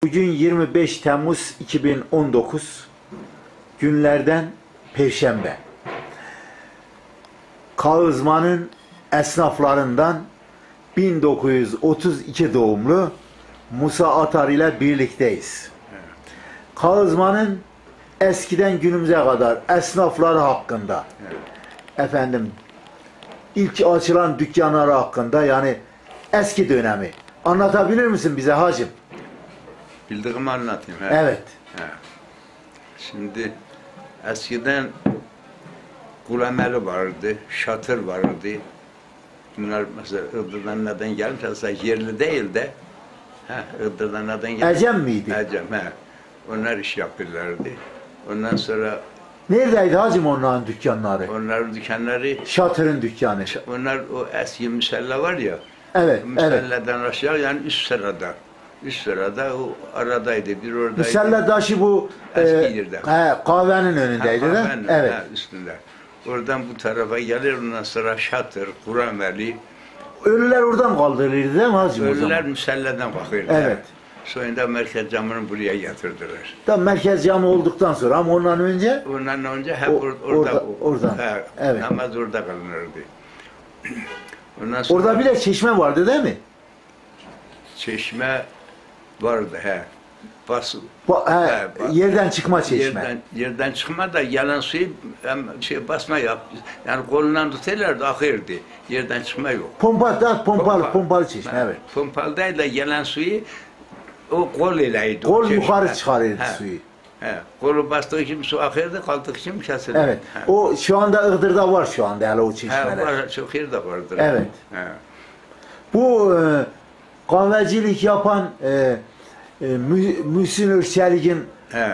Bugün 25 Temmuz 2019 günlerden Perşembe. Kağızman'ın esnaflarından 1932 doğumlu Musa Atar ile birlikteyiz. Kağızman'ın eskiden günümüze kadar esnafları hakkında, efendim ilk açılan dükkanları hakkında, yani eski dönemi anlatabilir misin bize hacım? Bildiğimi anlatayım. He. Evet. He. Şimdi eskiden kulemeli vardı, şatır vardı. Bunlar mesela Iğdır'dan neden gelmiş? Aslında yerli değil de Iğdır'dan neden gelmiş? Ecem miydi? Ecem, he. Onlar iş yapıyorlardı. Ondan sonra Neredeydi hacım onların dükkanları? onların dükkanları, Şatırın dükkanı. onlar o eski müsella var ya, Evet, evet. müselladan aşağı, yani üst sırada. Üst sırada o aradaydı, bir oradaydı. Müselledaşı bu Eski yerde. kahvenin önündeydi de. Evet. Üstünde. Oradan bu tarafa gelir, ondan sonra Şatır, Kurameli. Ölüler oradan kaldırılırdı değil mi hacım o Ölüler zaman? müselleden bakırdı. Evet. Sonra Merkez Camı'nı buraya getirdiler. Tam merkez camı olduktan sonra, ama ondan önce Ondan önce hep oradan. Evet. Namaz orada kılınırdı. Ondan sonra orada bir de çeşme vardı değil mi? çeşme vardı. Yerden çıkma çeşme. Yerden çıkma da yalan suyu basma yap. Yani kolundan tutarlardı, akırdı. Yerden çıkma yok. Pompalı çeşme, evet. Pompalı değil de yalan suyu o kol ileydi. Kol yukarı çıkarırdı suyu. Kolu bastığı için su akırdı, kaldığı için kesildi. Evet. O şu anda Iğdır'da var şu anda yani o çeşmeler. Var, çok yerde vardır. Evet. Bu kahvecilik yapan Mühsin Özçelik'in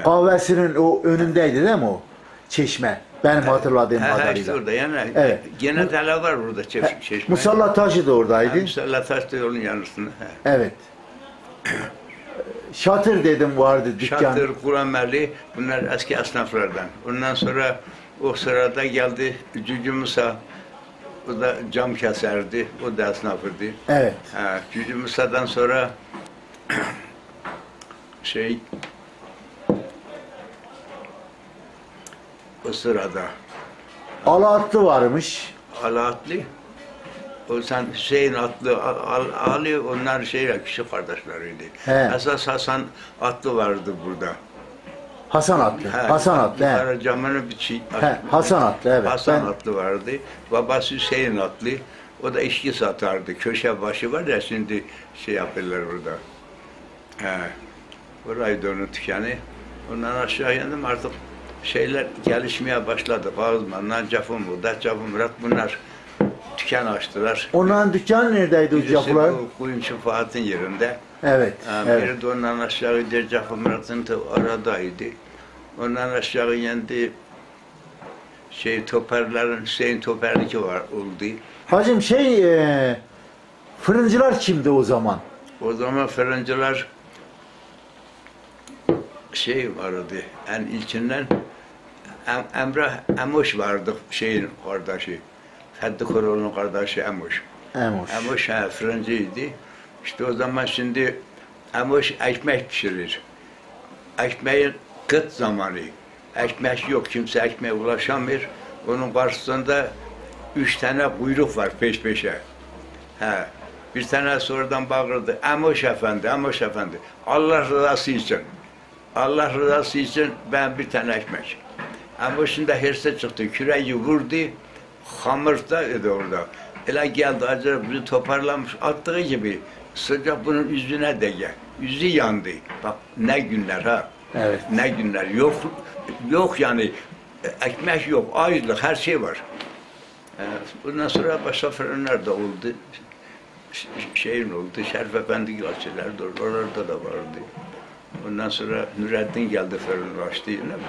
kahvesinin o önündeydi değil mi o çeşme? Benim hatırladığım kadarıyla. İşte orada yani. Evet. Gene tala var burada çeşme. Musalla taşı da oradaydı. Musalla taş da yolun yanısında. Evet. Şatır dedim vardı dükkan. Şatır, Kurameli, bunlar eski esnaflardan. Ondan sonra o sırada geldi Cücü Musa. O da cam keserdi, o da esnafırdı. Evet. Cücü Musa'dan sonra o sırada Alaatlı varmış. Alaatlı, o sen Hüseyin Atlı, Ali, onlar küçük kardeşleriydi. Esas Hasan Atlı vardı burada. Hasan Atlı. Hasan Atlı. Camını bir şey. Hasan Atlı, evet. Hasan Atlı vardı. Babası Hüseyin Atlı. O da içki satardı. Köşe başı var ya, şimdi yapıyorlar burada. Oraydı onun dükkanı. Ondan aşağı indim, artık gelişmeye başladı. Kağızmanlar, Cafı Murat bunlar dükkan açtılar. Onların dükkanı neredeydi o Cafılar? Kuyumcu Fuat'ın yerinde. Evet. Biri de ondan aşağı gider, Cafı Murat'ın aradaydı. Ondan aşağı indi Toperlerin, Hüseyin Toper'deki oldu. Hacım fırıncılar kimdi o zaman? O zaman fırıncılar vardı, en ilkinden Emrah Emoş vardı, kardeşi. Fethi Koroğlu'nun kardeşi Emoş. Emoş fırıncıydı. İşte o zaman şimdi Emoş ekmek pişirir. Ekmeğin kıt zamanı. Ekmek yok, kimse ekmeğe ulaşamıyor. Onun karşısında 3 tane kuyruk var peş peşe. Bir tane sonradan bağırdı. Emoş efendi, Emoş efendi. Allah rızası için. Allah rızası için ben bir tane ekmek. Emoş'un da hırsı çıktı. Küreği vurdu. Hamırda idi orada. Ele geldi, acaba bizi toparlamış. Attığı gibi sıcak bunun yüzüne değdi. Yüzü yandı. Bak ne günler Evet. Ne günler. Yok yani. Ekmek yok, ayrılık, her şey var. Bundan sonra başka fırınlar da oldu. Oldu, Şerif Efendi açılardı, oralarda da vardı. Ondan sonra Nurettin geldi, fırını açtı, ne bileyim.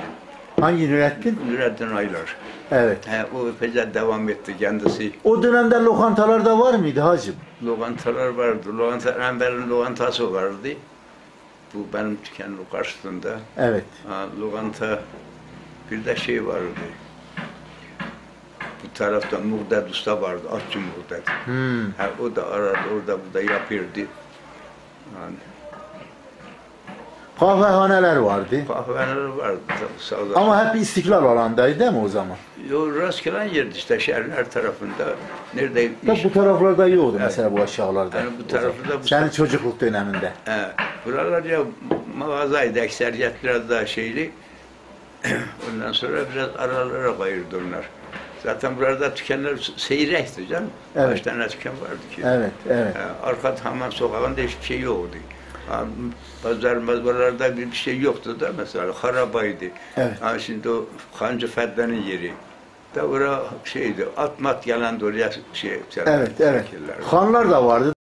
Hangi Nurettin? Nurettin Aylar. Evet. O epeyce devam etti kendisi. O dönemde lokantalarda var mıydı hacım? Lokantalar vardı, Enver'in lokantası vardı. Bu benim dükkanın karşısında. Evet. Lokanta, bir de vardı. Bu tarafta Muğdet Usta vardı, Atçı Muğdet. O da arada orada burada yapırdı. Yani Kahvehaneler vardı. Kahvehaneler vardı. Sağ olun. Ama hep İstiklal alandaydı değil mi o zaman? Yo, rastgele yerdi işte şehrin her tarafında. Nerede Da bu taraflarda yoktu mesela bu aşağılarda. Yani bu tarafında Senin çocukluk döneminde. Buralar ya mağazaydı, ekseriyet biraz daha şeyli. Ondan sonra biraz aralara kayırdı onlar. Zaten burada dükkanlar seyrekti canım. Evet. Kaç tane dükkan vardı ki. Evet, evet. Arka hemen sokağında hiçbir şey yoktu. Pazar mazbalarda bir şey yoktu da mesela harabaydı. Evet. Şimdi o Hancı Feddan'ın yeri. Da oraya şeydi, at mat gelen de oraya şey. Evet, evet. Şekiller. Hanlar da vardı.